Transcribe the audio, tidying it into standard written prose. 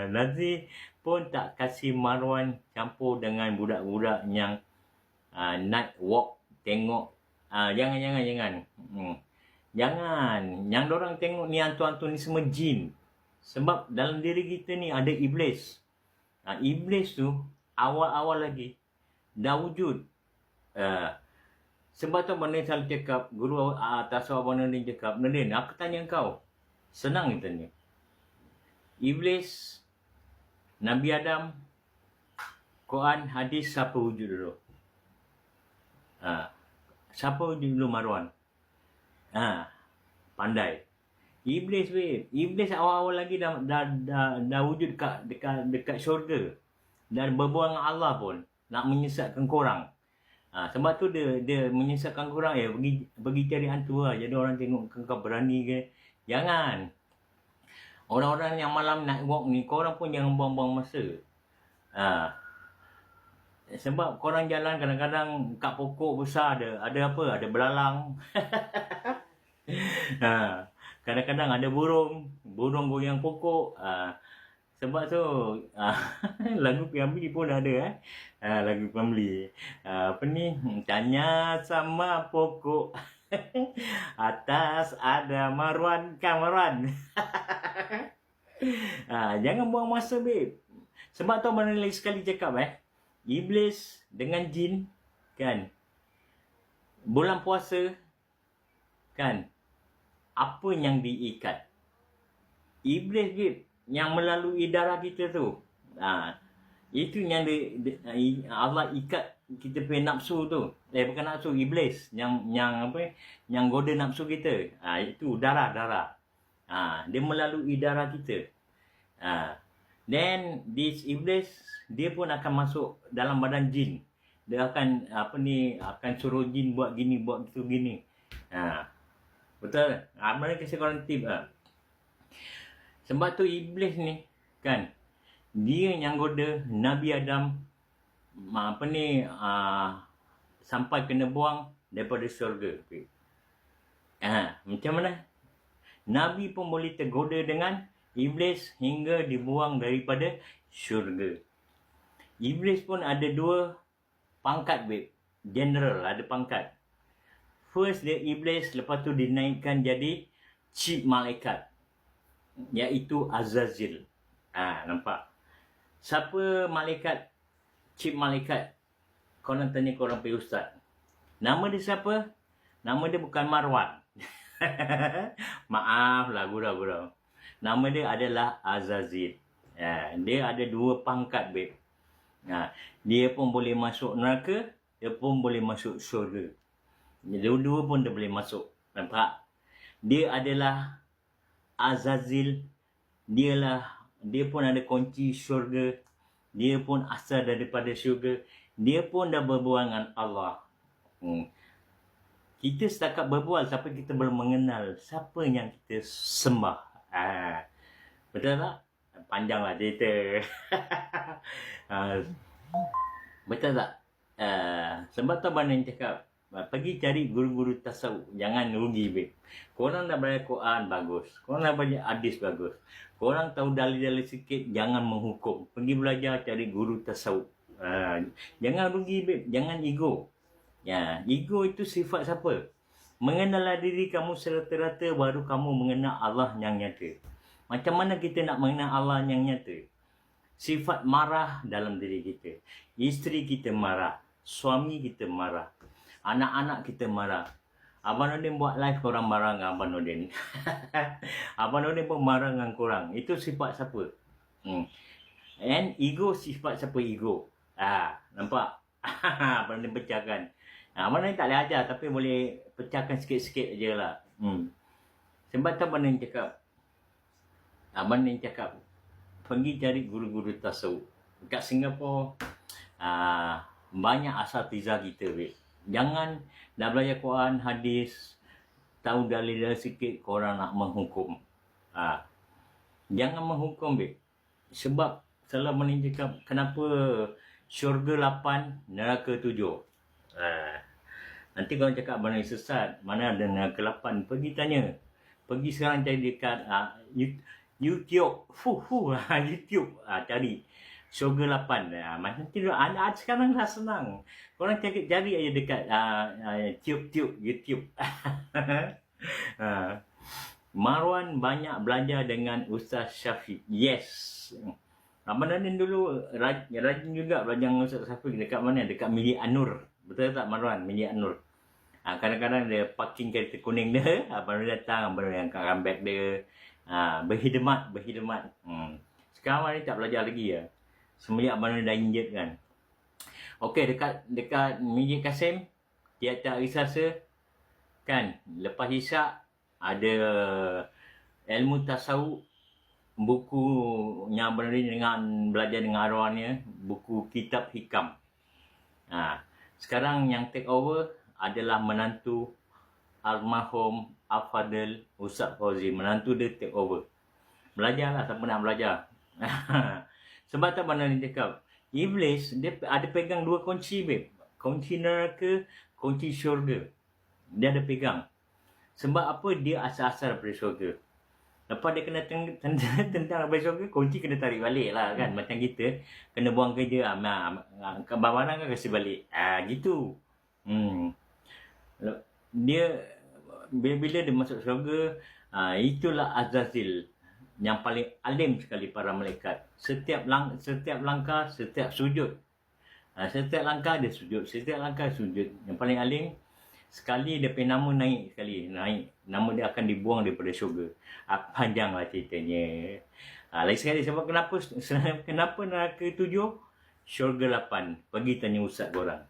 Nazi pun tak kasih Marwan campur dengan budak-budak yang night walk tengok. Jangan. Jangan. Yang dorang tengok ni hantu-hantu ni semua jin. Sebab dalam diri kita ni ada iblis. Iblis tu awal-awal lagi dah wujud. Sebab tu Abang Din selalu cakap, guru tasawuf Abang Din cakap, Din, aku tanya kau. Senang kita tanya. Iblis, Nabi Adam, Quran, hadis, siapa wujud dulu? Siapa wujud dulu Marwan? Pandai. Iblis weh. Iblis awal-awal lagi dah wujud dekat syurga. Dan berbual dengan Allah pun nak menyesatkan korang. Sebab tu dia menyesatkan korang, pergi cari hantu lah. Jadi orang tengok kau berani ke. Jangan. Orang-orang yang malam night walk ni, korang pun jangan buang-buang masa. Sebab korang jalan kadang-kadang kat pokok besar ada apa? Ada belalang. Kadang-kadang ada burung goyang pokok. Sebab tu lagu Piamli pun ada lagu Piamli. Apa ni? Tanya sama pokok. Atas ada Marwan, Marwan. Jangan buang masa, babe. Sebab tu mana lagi sekali cakap Iblis dengan jin kan. Bulan puasa kan. Apa yang diikat? Iblis, babe, yang melalui darah kita tu. Itu yang Allah ikat kita punya nafsu tu. Bukan nafsu, iblis yang apa? Yang goda nafsu kita. Itu darah. Dia melalui darah kita. Then this iblis dia pun akan masuk dalam badan jin. Dia akan akan suruh jin buat gini, buat gitu gini. Betul? Mana kasih korang tip Sebab tu iblis ni kan, dia yang goda Nabi Adam sampai kena buang daripada syurga. Macam mana? Nabi pun boleh tergoda dengan iblis hingga dibuang daripada syurga. Iblis pun ada dua pangkat, babe. General, ada pangkat. First dia iblis, lepas tu dinaikkan jadi chief malaikat, iaitu Azazil. Nampak? Siapa malaikat, chief malaikat? Korang tanya korang pergi ustaz. Nama dia siapa? Nama dia bukan Marwan. Maaflah gurau. Nama dia adalah Azazil. Dia ada dua pangkat, babe. Dia pun boleh masuk neraka, dia pun boleh masuk syurga. Dua-dua pun dia boleh masuk. Nampak? Dia adalah Azazil. Dia pun ada kunci syurga. Dia pun asal daripada syurga. Dia pun dah berbual dengan Allah. Kita setakat berbual tapi kita belum mengenal siapa yang kita sembah. Betul tak? Panjanglah cerita. Betul tak? Sebab tu Abang Din cakap, pergi cari guru-guru tasawuf. Jangan rugi, babe. Korang dah belajar Quran, bagus. Korang dah belajar hadis, bagus. Korang tahu dalil-dalil sikit, jangan menghukum. Pergi belajar cari guru tasawuf. Jangan rugi, babe. Jangan ego. Ego itu sifat siapa? Mengenal diri kamu serata-rata, baru kamu mengenal Allah yang nyata. Macam mana kita nak mengenal Allah yang nyata? Sifat marah dalam diri kita. Isteri kita marah. Suami kita marah. Anak-anak kita marah. Abang Nordin buat live, korang marah dengan Abang Nordin. Abang Nordin pun marah dengan korang. Itu sifat siapa? And ego, sifat siapa ego? Nampak? Abang Nordin pecahkan. Abang Nordin tak boleh ajar, tapi boleh pecahkan sikit-sikit je lah. Sebab tu Abang Nordin cakap, pergi cari guru-guru tasawuf. Dekat Singapura, banyak asatizah kita, babe. Jangan dah belajar Quran, hadis, tahu dalil sikit, korang nak menghukum. Jangan menghukum, babe. Sebab selalu Abang cakap, kenapa syurga 8, neraka 7? Nanti korang cakap Abang sesat, mana ada neraka 8? Pergi tanya. Pergi sekarang cari dekat YouTube. YouTube. Cari Syurga 8. Macam tu sekarang dah senang. Korang cari aja dekat YouTube. Marwan banyak belajar dengan Ustaz Syafiq. Yes. Abang Nadine dulu rajin juga belajar dengan Ustaz Syafiq. Dekat mana? Dekat Milik Anur. Betul tak Marwan? Milik Anur. Kadang-kadang dia parking kereta kuning dia. Abang Nadine datang. Abang Nadine angkat rambek dia. Berkhidmat. Sekarang ni tak belajar lagi ya. Semenjak Abang Nadine dah injet kan. Okey, dekat Masjid Kasim. Tiap-tiap hari Selasa. Kan? Lepas isyak. Ada ilmu tasawuf, buku yang berdiri dengan belajar dengan arwahnya, buku kitab hikam. Sekarang yang take over adalah menantu almarhum Al-Fadil Ustaz Fauzi. Menantu dia take over. Belajarlah siapa nak belajar. Sebab tak mana ni cakap, Iblis dia ada pegang dua kunci babe. Kunci neraka, kunci syurga. Dia ada pegang. Sebab apa? Dia asal-asal daripada syurga. Lepas dia kena tentang daripada syurga, kunci kena tarik balik lah kan. Macam kita, kena buang kerja. Barang kan kasih balik. Gitu. Dia, bila dia masuk syurga, itulah Azazil. Yang paling alim sekali para malaikat. Setiap langkah, setiap sujud. Setiap langkah dia sujud. Setiap langkah sujud. Yang paling alim, sekali dia punya nama naik sekali. Nama dia akan dibuang daripada syurga. Panjanglah ceritanya. Lagi sekali sebab kenapa neraka 7? Syurga 8. Pergi tanya ustaz korang.